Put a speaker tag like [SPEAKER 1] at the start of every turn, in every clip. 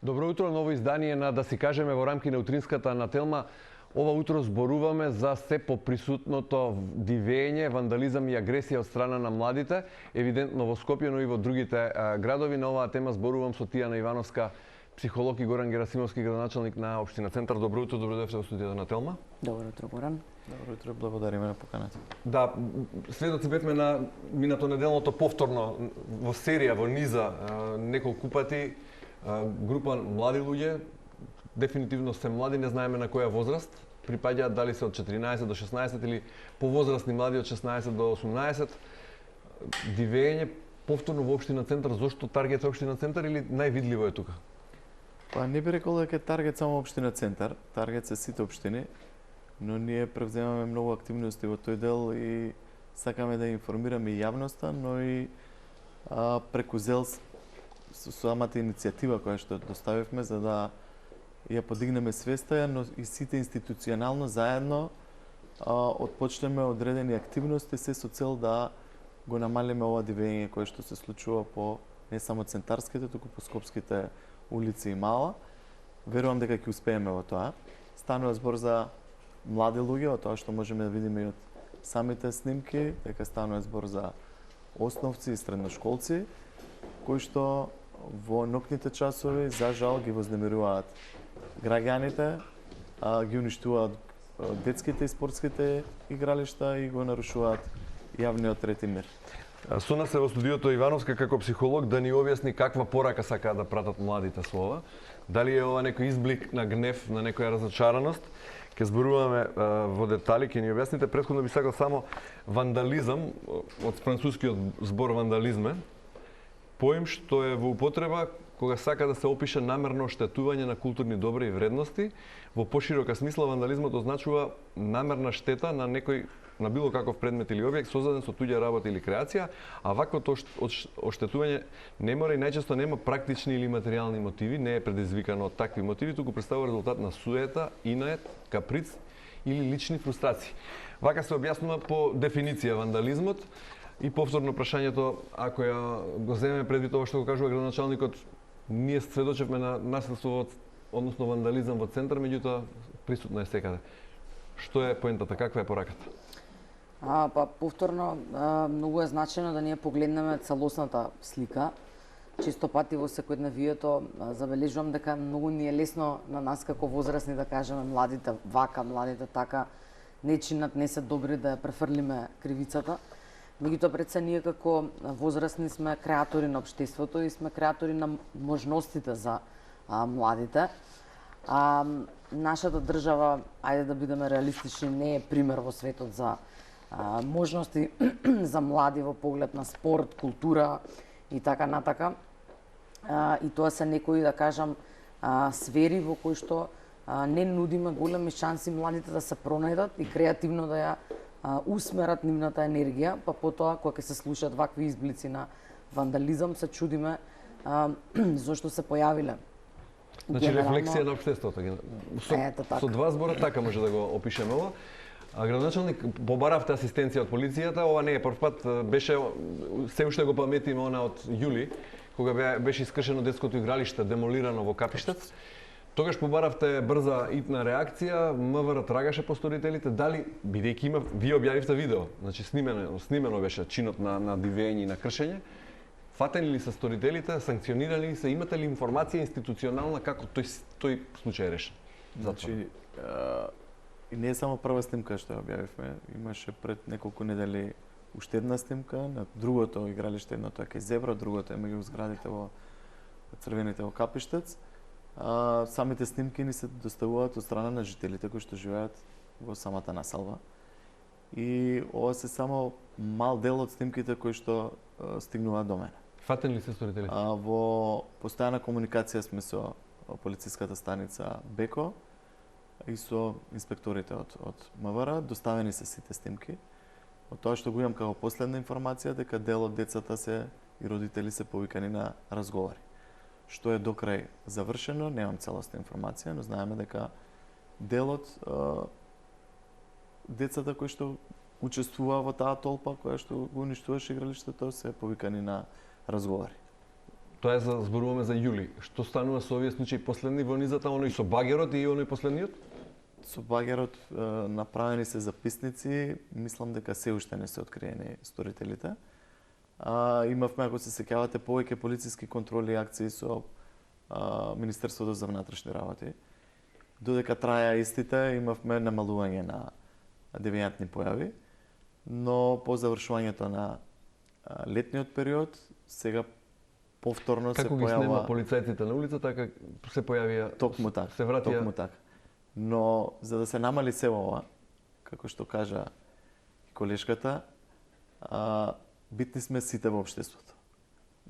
[SPEAKER 1] Добро утро, ново издание на Да си кажеме во рамки на утринската на Телма. Ова утро зборуваме за се поприсутното дивење, вандализам и агресија од страна на младите, евидентно во Скопје, но и во другите градови. На оваа тема зборувам со Тијана Ивановска, психолог, и Горан Герасимовски, градоначалник на општина Центар. Добро утро, добро дојдовте во студиото на Телма.
[SPEAKER 2] Добро утро, Горан.
[SPEAKER 3] Добро утро, благодариме на поканата.
[SPEAKER 1] Да, сведоци бевме на минато неделното повторно во серија, во низа, неколку пати, група млади луѓе, дефинитивно се млади, не знаеме на која возраст, припаѓаат дали се од 14 до 16 или повозрастни млади од 16 до 18. Дивење повторно во општина Центар, зошто таргет општина Центар или највидливо е тука?
[SPEAKER 3] Па не би рекол дека е таргет само општина Центар, таргет се сите општини, но ние превземаме многу активности во тој дел и сакаме да информираме и јавноста, но и преку ЗЕЛ со самата иницијатива која што доставивме за да ја подигнеме свеста, но и сите институционално заедно отпочнеме одредени активности се со цел да го намалиме ова дивење кое што се случува по не само центарските, туку по скопските улици и мала. Верувам дека ќе успееме во тоа. Станува збор за млади луѓе, од тоа што можеме да видиме и од самите снимки, дека станува збор за основци и средношколци, кои што во ноќните часови за жал ги вознемируваат граѓаните, ги уништуваат детските и спортските игралишта и го нарушуваат јавниот ред и мир.
[SPEAKER 1] Со нас е во студиото Ивановска како психолог да ни објасни каква порака сакаат да пратат младите со ова. Дали е ова некој изблик на гнев, на некоја разочараност? Ке зборуваме во детали, ке ни објасните. Претходно би сакал само вандализам, од францускиот збор вандализме, поим што е во употреба кога сака да се опише намерно оштетување на културни добри и вредности. Во поширока смисла вандализмот означува намерна штета на некој, на било каков предмет или објект создаден со туѓа работа или креација, а ваквото оштетување не мора и најчесто нема практични или материјални мотиви, не е предизвикано од такви мотиви, туку представува резултат на суета, инает, каприц или лични фрустрации. Вака се објаснува по дефиниција вандализмот. И повторно прашањето, ако ја го земеме предвид ова што го кажува градоначалникот, ние сведочевме на насилство, односно вандализам во Центар, меѓутоа присутна е секаде. Што е поентата, каква е пораката?
[SPEAKER 2] Па повторно многу е значено да ние погледнеме целосната слика. Често пати во секојдневието забележувам дека многу ни е лесно на нас како возрастни да кажеме младите вака, младите така, не чинат, не се добри, да ја префрлиме кривицата. Меѓутоа пред се ние како возрастни сме креатори на општеството и сме креатори на можностите за младите. Нашата држава, ајде да бидеме реалистични, не е пример во светот за можности за млади во поглед на спорт, култура и така натака. И тоа се некои, да кажам, сфери во кои што не нудиме големи шанси младите да се пронајдат и креативно да ја усмерат нивната енергија, па потоа кога ќе се слушаат вакви изблици на вандализам, се чудиме зошто се појавиле.
[SPEAKER 1] Значи рефлексија на општеството. Со два збора така може да го опишеме ова. Градоначалник, побаравте асистенција од полицијата, ова не е прв пат, беше се уште го паметиме она од јули, кога беше искршено детското игралиште, демолирано во Капиштец. Тогаш побаравте брза итна реакција, МВР трагаше по сторителите, дали, бидејќи има, вие објавивте видео, значи снимено беше чинот на дивење и на кршење, фатени ли се сторителите, санкционирани ли се, имате ли информација институционална како тој случај е решен?
[SPEAKER 3] Значи, и не е само прва снимка што ја објавивме, имаше пред неколку недели уште една снимка на другото игралиште, едното е кај Зебра, другото е меѓу зградите во Црвените во Капиштец. Самите снимки ни се доставуваат од страна на жителите кои што живеат во самата населба. И ова се само мал дел од снимките кои што стигнуваат до мене.
[SPEAKER 1] Фатени ли се сторителите?
[SPEAKER 3] Во постојана комуникација сме со полициската станица Беко и со инспекторите од МВР, доставени се сите снимки. Од тоа што го имам како последна информација дека дел од децата се и родители се повикани на разговори. Што е до крај завршено, немам целосна информација, но знаеме дека делот децата кои што учествува во таа толпа која што го уништуваше игралиштето се повикани на разговори.
[SPEAKER 1] Тоа е зборуваме за јули. Што станува со овие случаи последни во низата, оној со багерот и оној последниот?
[SPEAKER 3] Со багерот направени се записници, мислам дека се уште не се откриени сторителите. Имавме, ако се сеќавате, повеќе полициски контроли и акции со Министерството за внатрешни работи. Додека траја истите, имавме намалување на девијантни појави, но по завршувањето на летниот период, сега повторно
[SPEAKER 1] Како
[SPEAKER 3] се
[SPEAKER 1] ги снема
[SPEAKER 3] појава...
[SPEAKER 1] полицајците на улица, така се појавија...
[SPEAKER 3] Токму така,
[SPEAKER 1] се вратија...
[SPEAKER 3] токму така. Но за да се намали се ова, како што кажа колешката, битни сме сите во општеството.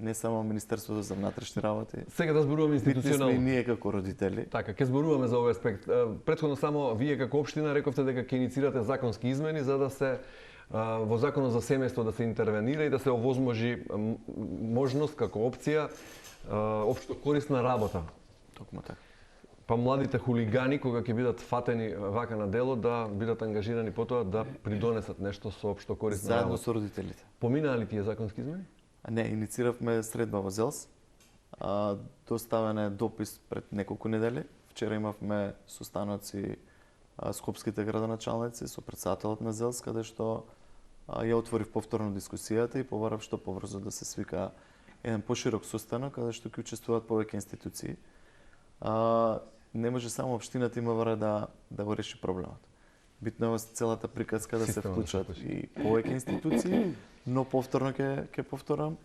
[SPEAKER 3] Не само Министерството за внатрешни работи.
[SPEAKER 1] Сега да зборуваме институционално.
[SPEAKER 3] Битни сме и ние како родители.
[SPEAKER 1] Така, ќе зборуваме за овој аспект. Претходно само вие како општина рековте дека ќе иницирате законски измени за да се во законот за семејство да се интервенира и да се овозможи можност како опција општо корисна работа.
[SPEAKER 3] Токму така.
[SPEAKER 1] Па младите хулигани кога ќе бидат фатени вака на дело да бидат ангажирани потоа да придонесат нешто со општо корисна
[SPEAKER 3] Заедно
[SPEAKER 1] работа.
[SPEAKER 3] со родителите.
[SPEAKER 1] Поминаа ли тие законски измени?
[SPEAKER 3] Не, иницииравме средба во ЗЕЛС. Доставен е допис пред неколку недели. Вчера имавме состаноци скопските градоначалници со претседателот на ЗЕЛС, каде што ја отворив повторно дискусијата и побарав што побрзо да се свика еден поширок состанок каде што ќе учествуваат повеќе институции. Не може само општината има вара да го реши проблемот. Битно е во целата приказка да се вклучат и повеќе институции, но повторно ќе повторам,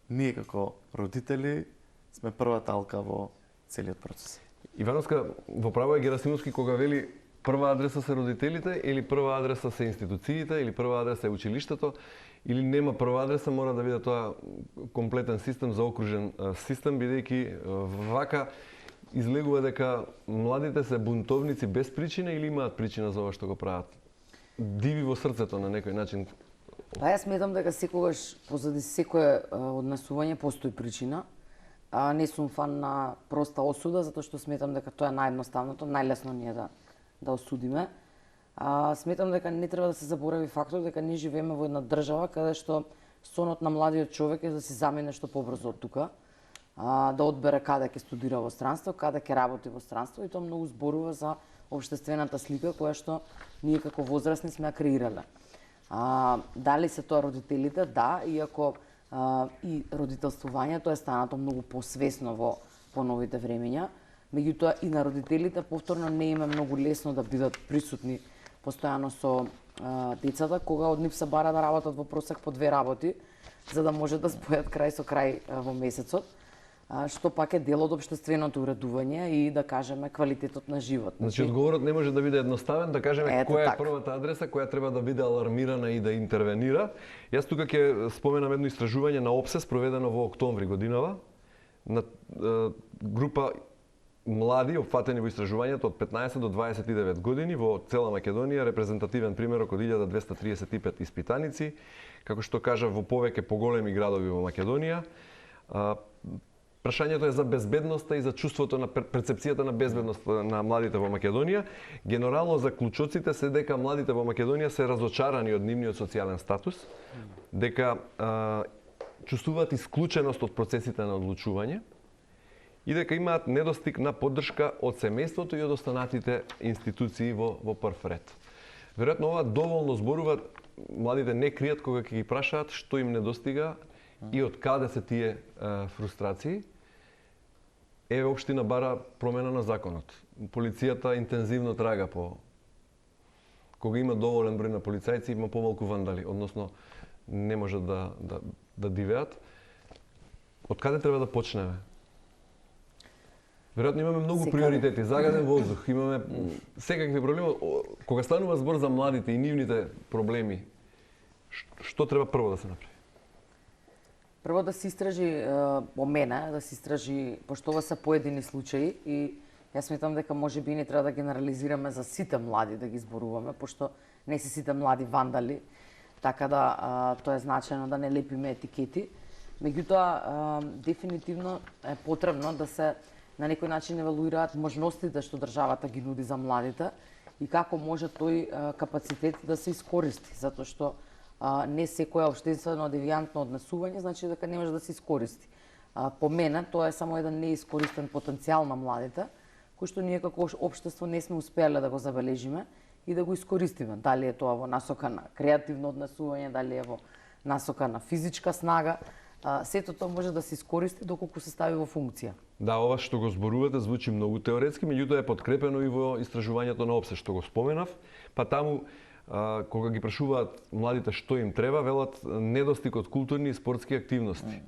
[SPEAKER 3] ние како родители сме прва талка во целиот процес.
[SPEAKER 1] Ивановска, во право е Герасимовски кога вели прва адреса се родителите или прва адреса се институциите или прва адреса е училиштето или нема прва адреса, мора да биде тоа комплетен систем, заокружен систем, бидејќи вака излегува дека младите се бунтовници без причина или имаат причина за ова што го прават? Диви во срцето на некој начин.
[SPEAKER 2] Па јас сметам дека секогаш позади секое однесување постои причина. Не сум фан на проста осуда, затоа што сметам дека тоа е наједноставното, најлесно ние да осудиме. Сметам дека не треба да се заборави фактот дека ние живееме во една држава каде што сонот на младиот човек е да си замине што побрзо од тука, да одбере каде ќе студира во странство, каде ќе работи во странство, и тоа многу зборува за општествената слика која што ние како возрастни сме ја креирале. Дали се тоа родителите? Да, иако и родителствувањето е станато многу посвесно во поновите времења, меѓутоа и на родителите повторно не им е многу лесно да бидат присутни постојано со децата, кога од нив се бара да работат во просек по 2 работи, за да може да спојат крај со крај во месецот, што пак е дел од општественото уредување и да кажеме квалитетот на живот.
[SPEAKER 1] Значи одговорот не може да биде едноставен, да кажеме која е
[SPEAKER 2] така.
[SPEAKER 1] првата адреса која треба да биде алармирана и да интервенира. Јас тука ќе споменам едно истражување на ОПСЕ спроведено во октомври годинава на група млади опфатени во истражувањето од 15 до 29 години во цела Македонија, репрезентативен примерок од 1235 испитаници, како што кажа во повеќе поголеми градови во Македонија. Прашањето е за безбедноста и за чувството на перцепцијата на безбедност на младите во Македонија. Генерално заклучоците се дека младите во Македонија се разочарани од нивниот социјален статус, дека чувствуваат исклученост од процесите на одлучување и дека имаат недостиг на поддршка од семејството и од останатите институции во прв ред. Веројатно ова доволно зборува, младите не кријат кога ќе ги прашаат што им недостига и од каде се тие фрустрации. Еве општина бара промена на законот. Полицијата интензивно трага по... Кога има доволен број на полицајци, има помалку вандали, односно не можат да дивеат. Од каде треба да почнеме? Веројатно имаме многу приоритети, загаден воздух, имаме секакви проблеми. Кога станува збор за младите и нивните проблеми, што треба прво да се направи?
[SPEAKER 2] Прво да се истражи по мене, да се истражи, пошто ова се поедини случаи и јас сметам дека може би не треба да генерализираме за сите млади да ги зборуваме, пошто не се сите млади вандали, така да тоа е значајно да не лепиме етикети. Меѓутоа, дефинитивно е потребно да се на некој начин евалуираат можностите што државата ги нуди за младите и како може тој капацитет да се искористи, затоа што не секоја општествено девијантно однесување значи дека не може да се искористи. По мене тоа е само еден неискористен потенцијал на младите, кој што ние како општество не сме успеале да го забележиме и да го искористиме. Дали е тоа во насока на креативно однесување, дали е во насока на физичка снага, сето тоа може да се искористи доколку се стави во функција.
[SPEAKER 1] Да, ова што го зборувате звучи многу теоретски, меѓутоа е подкрепено и во истражувањето на ОПСЕ што го споменав, па таму кога ги прашуваат младите што им треба, велат недостиг од културни и спортски активности.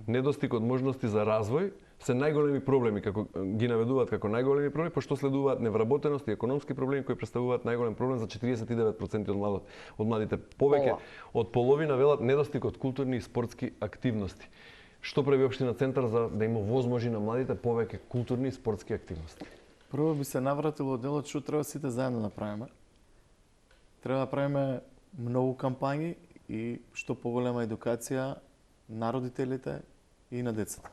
[SPEAKER 1] Недостиг од можности за развој се најголеми проблеми, како ги наведуваат како најголеми проблеми, пошто следуваат невработеност и економски проблеми кои представуваат најголем проблем за 49% од младите. Повеќе од половина велат недостиг од културни и спортски активности. Што прави општина Центар за да им овозможи на младите повеќе културни и спортски активности?
[SPEAKER 3] Прво би се навратило делот што треба сите заедно да правиме. Треба да правиме многу кампањи и што поголема едукација на родителите и на децата.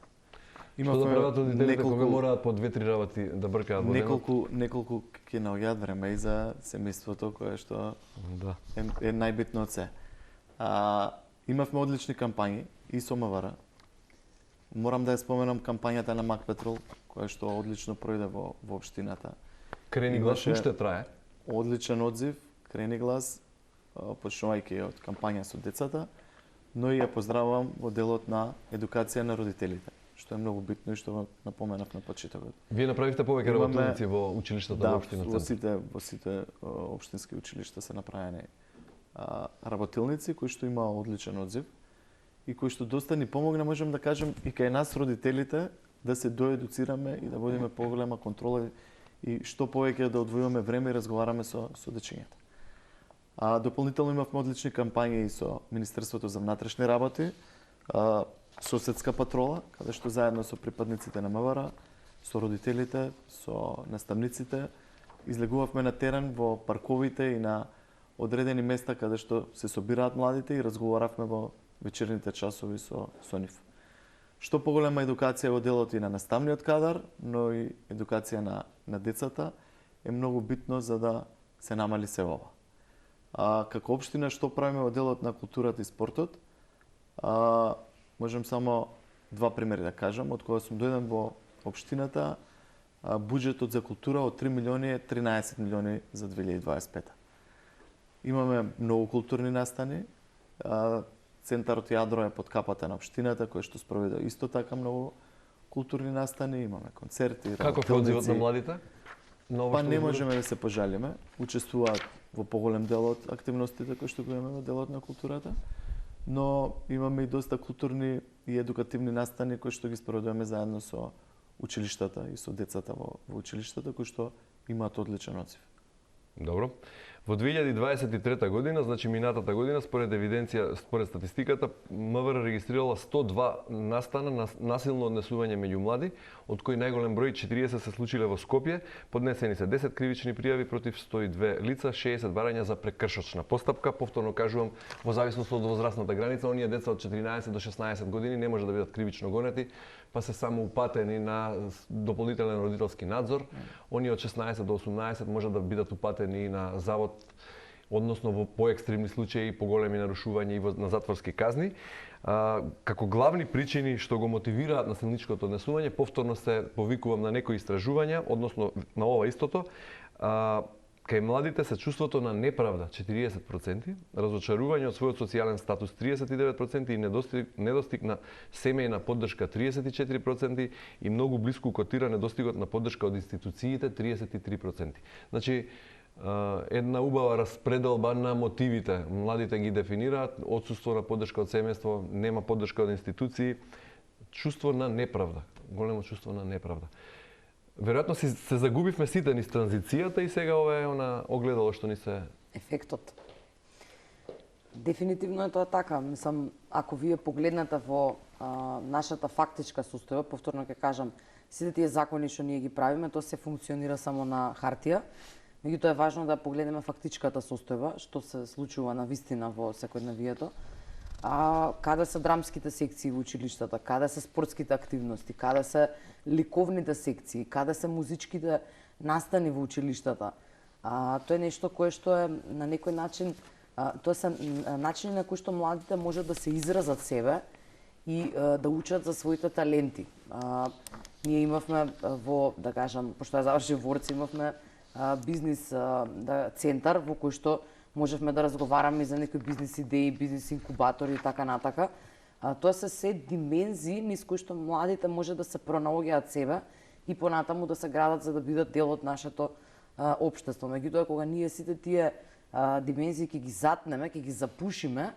[SPEAKER 1] Што да прават родителите кога мораат по 2-3 работи да бркаат во денот?
[SPEAKER 3] Неколку ќе наоѓаат време и за семејството кое што е најбитно од се. Имавме одлични кампањи и со МВР. Морам да ја споменам кампањата на Мак Петрол, која што одлично пројде во општината.
[SPEAKER 1] Крени глас уште трае.
[SPEAKER 3] Одличен одзив, крени глас, почнувајќи од кампања со децата, но и ја поздравувам во делот на едукација на родителите, што е многу битно и што го напоменав на почетокот.
[SPEAKER 1] Вие направивте повеќе работилници во училиштата во општина Центар?
[SPEAKER 3] Во сите општински училишта се направени работилници кои што има одличен одзив и кои што доста ни помогна, можем да кажем, и кај нас родителите да се доедуцираме и да водиме поголема контрола и што повеќе да одвојуваме време и разговараме со дечињата. Дополнително имавме одлични кампањи и со Министерството за внатрешни работи, соседска патрола, каде што заедно со припадниците на МВР, со родителите, со наставниците, излегувавме на терен во парковите и на одредени места каде што се собираат младите и разговаравме во вечерните часови со нив. Што поголема едукација во делот и на наставниот кадар, но и едукација на децата е многу битно за да се намали се ова. Како општина што правиме во делот на културата и спортот, можем само два примери да кажам. Од кога сум дојден во општината, буџетот за култура од 3 милиони е 13 милиони за 2025. Имаме многу културни настани. Центарот Јадро е под капата на општината, кој што спроведе исто така многу културни настани. Имаме концерти, работилници.
[SPEAKER 1] Каков е одзивот на младите?
[SPEAKER 3] Па не можеме да се пожалиме. Учествуваат во поголем дел од активностите кои што го имаме во делот на културата, но имаме и доста културни и едукативни настани кои што ги спроведуваме заедно со училиштата и со децата во училиштата кои што имаат одличен одзив.
[SPEAKER 1] Добро. Во 2023 година, значи минатата година, според евиденција, според статистиката, МВР регистрирала 102 настана на насилно однесување меѓу млади, од кои најголем број 40 се случиле во Скопје, поднесени се 10 кривични пријави против 102 лица, 60 барања за прекршочна постапка. Повторно кажувам, во зависност од возрастната граница, оние деца од 14 до 16 години не може да бидат кривично гонети, па се само упатени на дополнителен родителски надзор. Оние од 16 до 18 може да бидат упатени на завод, односно во поекстремни случаи, поголеми нарушувања и на затворски казни. Како главни причини што го мотивираат насилничкото однесување, повторно се повикувам на некои истражувања, односно на ова истото, кај младите се чувството на неправда 40%, разочарување од својот социјален статус 39% и недостиг на семејна поддршка 34% и многу блиску котира недостигот на поддршка од институциите 33%. Значи, една убава распределба на мотивите. Младите ги дефинираат, отсуство на поддршка од семејство, нема поддршка од институции, чувство на неправда, големо чувство на неправда. Веројатно се загубивме сите низ транзицијата и сега ова е она огледало што ни се...
[SPEAKER 2] Ефектот. Дефинитивно е тоа така. Мислам, ако вие погледнете во нашата фактичка состојба, повторно ќе кажам, сите тие закони што ние ги правиме, тоа се функционира само на хартија. Меѓутоа е важно да погледнеме фактичката состојба, што се случува на вистина во секојдневието. Каде се драмските секции во училиштата, каде се спортските активности, каде се ликовните секции, каде се музичките настани во училиштата. Тоа е нешто кое што е на некој начин, тоа се начини на кои што младите можат да се изразат себе и да учат за своите таленти. Ние имавме да кажам, пошто ја завршив Ворци, имавме бизнис центар во кој што можевме да разговараме за некои бизнис идеи, бизнис инкубатори и така натака. Тоа се се димензии низ кои што младите може да се пронаоѓаат себе и понатаму да се градат за да бидат дел од нашето општество. Меѓутоа, кога ние сите тие димензии ќе ги затнеме, ќе ги запушиме,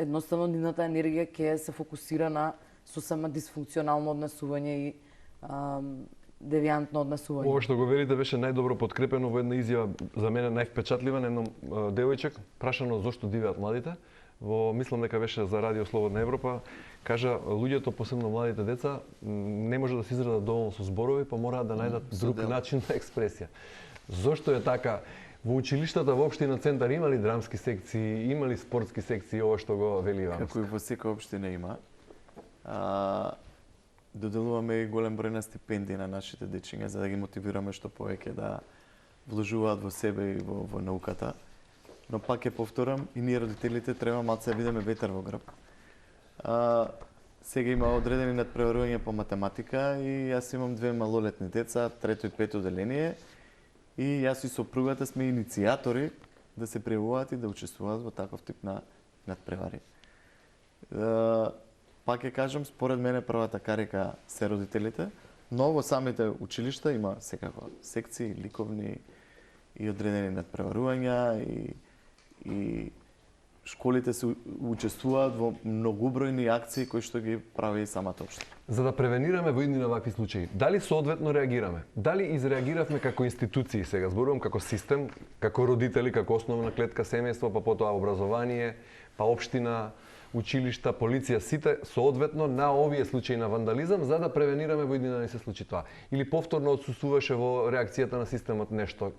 [SPEAKER 2] едноставно нивната енергија ќе се фокусира на сосема дисфункционално однесување и девијантно однесување.
[SPEAKER 1] Ова што го велите беше најдобро подкрепено во една изјава за мене највпечатлива на едном девојчек, прашано зошто дивеат младите. Мислам дека беше за Радио Слободна Европа, кажа луѓето, посебно младите деца, не може да се изразат доволно со зборови, па мораат да најдат друг начин на експресија. Зошто е така? Во училиштата во општина Центар има ли драмски секции, има ли спортски секции, ова што го вели Ивановска?
[SPEAKER 3] Како и во секоја општина има. Доделуваме и голем број на стипендии на нашите дечиња за да ги мотивираме што повеќе да вложуваат во себе и во науката. Но пак ќе повторам, и ние родителите треба малце да видиме ветер во грб. Сега има одредени надпреварувања по математика и јас имам две малолетни деца, трето и пето одделение, и јас и сопругата сме иницијатори да се пријавуваат и да учествуваат во таков тип на надпревари. Пак ќе кажам, според мене првата карика се родителите, но во самите училишта има секако секции, ликовни и одредени надпреварувања и школите се учествуваат во многубројни акции кои што ги прави и самата општина.
[SPEAKER 1] За да превенираме во идни на вакви случаи, дали соодветно реагираме? Дали изреагиравме како институции, сега зборувам како систем, како родители, како основна клетка семејство, па потоа образование, па општина, училишта, полиција, сите соодветно на овие случаи на вандализам, за да превенираме во идни да не се случи тоа? Или повторно отсутствуваше во реакцијата на системот нешто,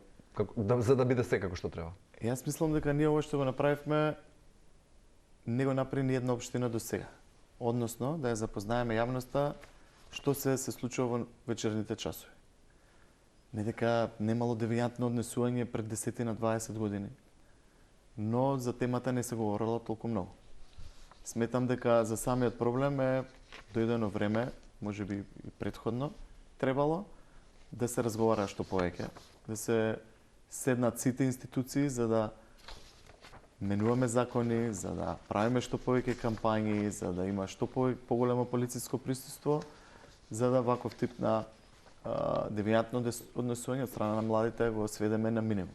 [SPEAKER 1] за да биде се како што треба?
[SPEAKER 3] Јас мислам дека ние ова што го направивме не го направи ни една општина до сега. Односно, да ја запознаеме јавноста што се случува во вечерните часови. Не дека немало девијантно однесување пред 10 на 20 години, но за темата не се говорело толку многу. Сметам дека за самиот проблем е дојдено време, можеби и претходно, требало да се разговара што повеќе, да се седнат сите институции за да менуваме закони, за да правиме што повеќе кампањи, за да има што поголемо полициско присуство, за да ваков тип на девијантно однесување од страна на младите го сведеме на минимум.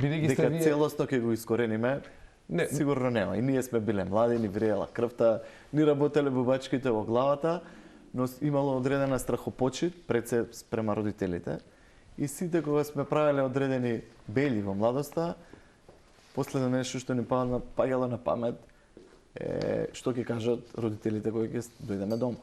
[SPEAKER 3] Дека целосно ќе го искорениме, не, сигурно нема. И ние сме биле млади, ни вриела крвта, ни работеле бубачките во главата, но имало одредена страхопочит пред се спрема родителите. И сите кога сме правеле одредени бели во младоста, последно нешто што ни паѓало на памет е што ќе кажат родителите кои ќе дојдеме дома.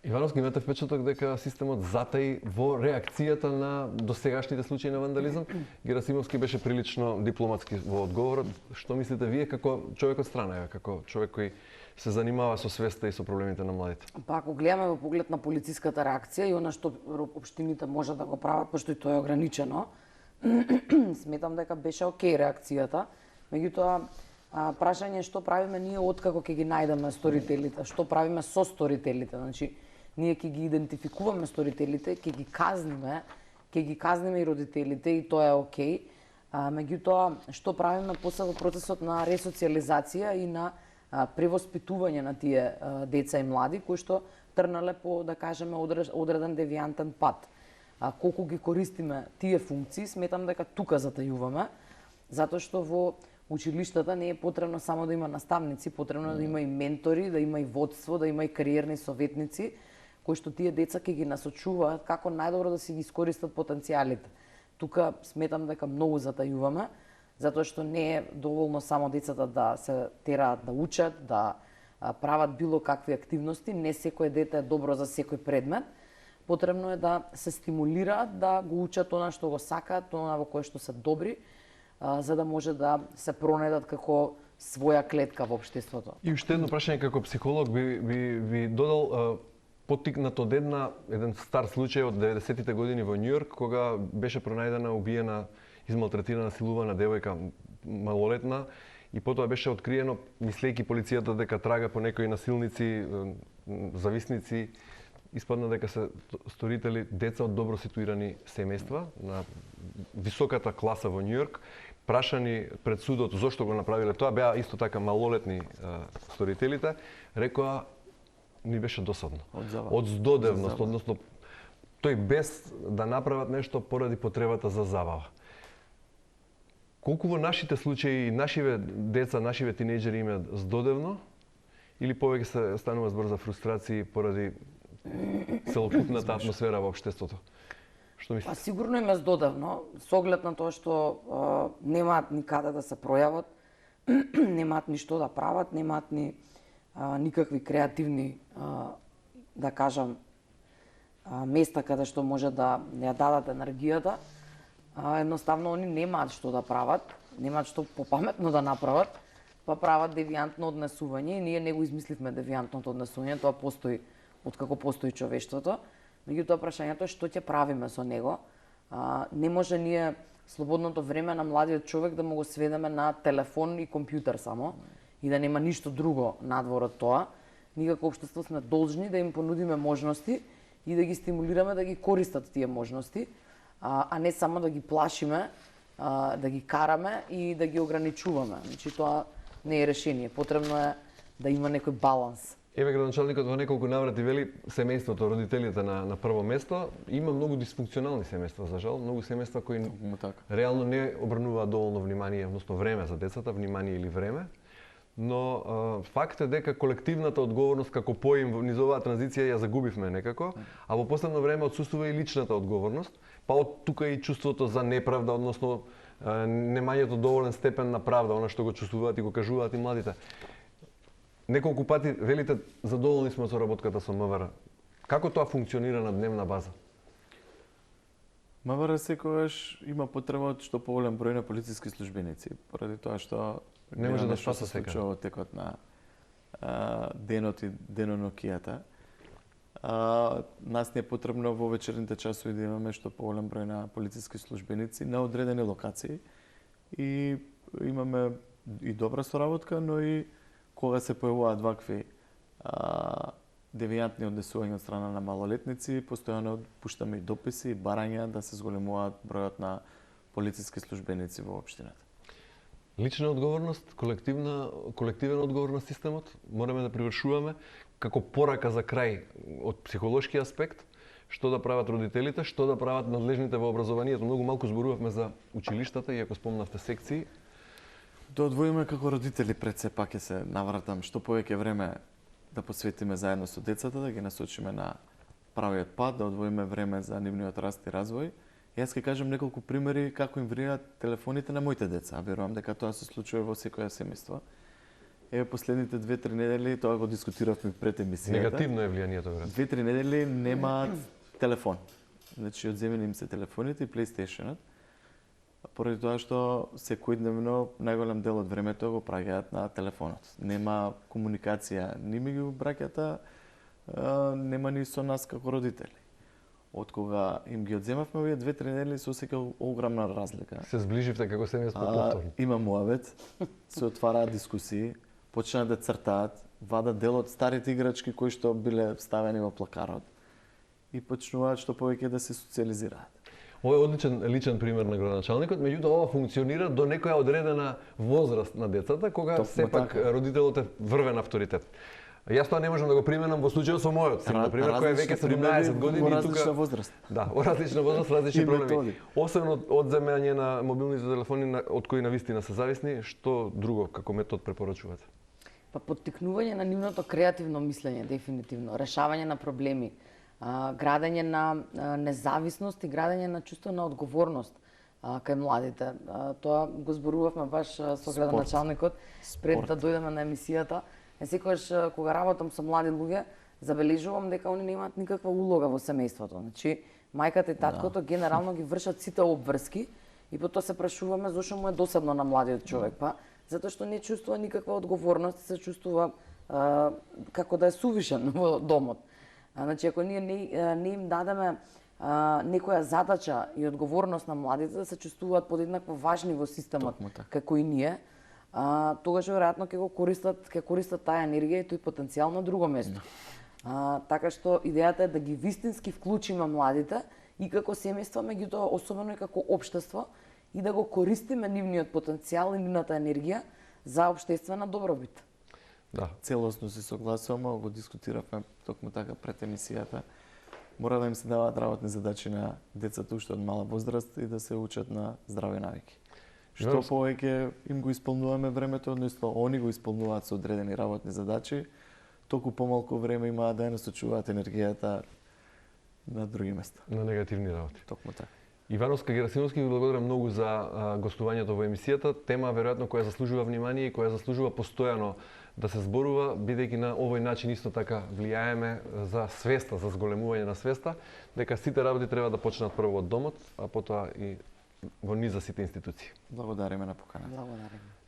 [SPEAKER 1] Ивановски, имате впечаток дека системот затаи во реакцијата на досегашните случаи на вандализам? Герасимовски беше прилично дипломатски во одговорот. Што мислите вие како човек од страна, како човек кој се занимава со свеста и со проблемите на младите?
[SPEAKER 2] Па ако гледаме во поглед на полициската реакција и она што општините може да го прават, пошто и тоа е ограничено, сметам дека беше окей реакцијата. Меѓутоа, прашање што правиме ние откако ќе ги најдеме сторителите, што правиме со сторителите, значи ние ќе ги идентификуваме сторителите, ќе ги казниме и родителите и тоа е окей. Меѓутоа, што правиме после во процесот на ресоциализација и на превоспитување на тие деца и млади кои што трнале по, да кажеме, одреден девијантен пат. Колку ги користиме тие функции, сметам дека тука затајуваме, затоа што во училиштата не е потребно само да има наставници, потребно да има и ментори, да има и водство, да има и кариерни советници, кои што тие деца ќе ги насочуваат како најдобро да си ги искористат потенцијалите. Тука сметам дека многу затајуваме, затоа што не е доволно само децата да се тераат да учат, да прават било какви активности, не секое дете е добро за секој предмет. Потребно е да се стимулираат да го учат она што го сакаат, она во кое што се добри, за да може да се пронедат како своја клетка во општеството.
[SPEAKER 1] И уште едно прашање како психолог би додал поттикнат од еден стар случај од 90-тите години во Њујорк, кога беше пронајдена убиена, измалтретирана, силувана девојка малолетна и потоа беше откриено, мислејќи полицијата дека трага по некои насилници, зависници, испадна дека се сторители деца од добро ситуирани семејства на високата класа во Њујорк, прашани пред судот зошто го направиле тоа, беа исто така малолетни сторителите, рекоа ни беше досадно. Од здодевност, односно тој без да направат нешто поради потребата за забава. Колку во нашите случаи, нашиве деца, нашиве тинејџери имаат здодевно, или повеќе се станува збор за фрустрации поради целокупната атмосфера во општеството? Што мислите?
[SPEAKER 2] Па сигурно им е здодевно, со оглед на тоа што немаат никаде да се пројават, немаат ни што да прават, немаат ни никакви креативни, да кажам, места каде што може да ја дадат енергијата. Едноставно они немаат што да прават, немаат што попаметно да направат, па прават девијантно однесување и ние не го измисливме девијантното однесување, тоа постои откако постои човештвото. Меѓутоа прашањето е што ќе правиме со него. Не може ние слободното време на младиот човек да му го сведеме на телефон и компјутер само и да нема ништо друго надвор од тоа. Ние како општество сме должни да им понудиме можности и да ги стимулираме да ги користат тие можности, а не само да ги плашиме, да ги караме и да ги ограничуваме. Значи тоа не е решение. Потребно е да има некој баланс.
[SPEAKER 1] Еве градоначалникот во неколку наврати вели семејството, родителите на прво место. Има многу дисфункционални семејства, за жал, многу семејства кои реално не обрнуваат доволно внимание, односно време за децата, внимание или време. Но факт е дека колективната одговорност како поим низ оваа транзиција ја загубивме некако, а во последно време отсуствува и личната одговорност, па од тука и чувството за неправда, односно немањето доволен степен на правда, она што го чувствуваат и го кажуваат и младите. Неколку пати велите задоволни сме со работката со МВР. Како тоа функционира на дневна база?
[SPEAKER 3] МВР секогаш има потреба од што поголем број на полициски службеници, поради тоа што
[SPEAKER 1] не може да спаса
[SPEAKER 3] се случува во текот на денот и денонокијата. Нас не е потребно во вечерните часови да имаме што поголем број на полициски службеници на одредени локации и имаме и добра соработка, но и кога се појавуваат вакви девијантни однесувања од страна на малолетници, постојано пуштаме и дописи и барања да се зголемуваат бројот на полициски службеници во општината.
[SPEAKER 1] Лична одговорност, колективен одговор на системот, мораме да привршуваме како порака за крај од психолошки аспект, што да прават родителите, што да прават надлежните во образованието. Многу малку зборувавме за училиштата, иако спомнавте секции.
[SPEAKER 3] Да одвоиме како родители пред се пак ќе се навратам што повеќе време да посветиме заедно со децата, да ги насочиме на правиот пат, да одвоиме време за нивниот раст и развој. Јас ќе кажам неколку примери како им влијаат телефоните на моите деца. Верувам дека тоа се случува во секоја семејство. Еве последните 2-3 недели, тоа го дискутиравме пред емисијата.
[SPEAKER 1] Негативно е влијанието, брат.
[SPEAKER 3] 2-3 недели немаат телефон. Значи одземени им се телефоните и PlayStation-от, поради тоа што секојдневно најголем дел од времето го праќаат на телефонот. Нема комуникација ни меѓу браќата, нема ни со нас како родители. Од кога им ги одземавме овие 2-3 недели се осеќа огромна разлика.
[SPEAKER 1] Се зближивте како семејство повторно.
[SPEAKER 3] Има муавет, се отвараат дискусии, почнаа да цртаат, вадат дел од старите играчки кои што биле ставени во плакарот и почнуваат што повеќе да се социализираат.
[SPEAKER 1] Ова е одличен личен пример на градоначалникот, меѓутоа ова функционира до некоја одредена возраст на децата, кога сепак родителот е врвен авторитет. Јас тоа не можам да го применам во случајот со мојот син, например, кој е веќе 17 години и тука
[SPEAKER 3] различна возраст.
[SPEAKER 1] Да, во различна возраст, различни проблеми. Освен од одземање на мобилните телефони од кои навистина се зависни, што друго како метод препорачувате?
[SPEAKER 2] Па поттикнување на нивното креативно мислење, дефинитивно, решавање на проблеми, градење на независност и градење на чувство на одговорност кај младите. Тоа го зборувавме баш со градоначалникот пред да дојдеме на емисијата. Секогаш кога работам со млади луѓе, забележувам дека они немаат никаква улога во семејството. Значи, мајката и таткото генерално ги вршат сите обврски и потоа се прашуваме зошто му е досадно на младиот човек. Па, затоа што не чувствува никаква одговорност, се чувствува како да е сувишен во домот. Значи, ако ние не им дадеме некоја задача и одговорност на младите да се чувствуваат подеднакво важни во системот како и ние, тогаш веројатно ќе користат таа енергија и тој потенцијал на друго место. Така што идејата е да ги вистински вклучиме младите и како семејства, меѓутоа особено и како општество, и да го користиме нивниот потенцијал и нивната енергија за општествена добробит.
[SPEAKER 1] Да.
[SPEAKER 3] Целосно се согласувам, го дискутиравме токму така пред емисијата. Мора да им се даваат работни задачи на децата уште од мала возраст и да се учат на здрави навики. Што повеќе им го исполнуваме времето, односно они го исполнуваат со одредени работни задачи, толку помалку време имаат да ја насочуваат енергијата на други места.
[SPEAKER 1] На негативни работи.
[SPEAKER 3] Токму така.
[SPEAKER 1] Ивановска Герасимовски, ви благодарам многу за гостувањето во емисијата. Тема веројатно која заслужува внимание и која заслужува постојано да се зборува, бидејќи на овој начин исто така влијаеме за свеста, за зголемување на свеста, дека сите работи треба да почнат прво од домот, а потоа и во низ за сите институции.
[SPEAKER 3] Благодариме на поканата.
[SPEAKER 2] Благодариме.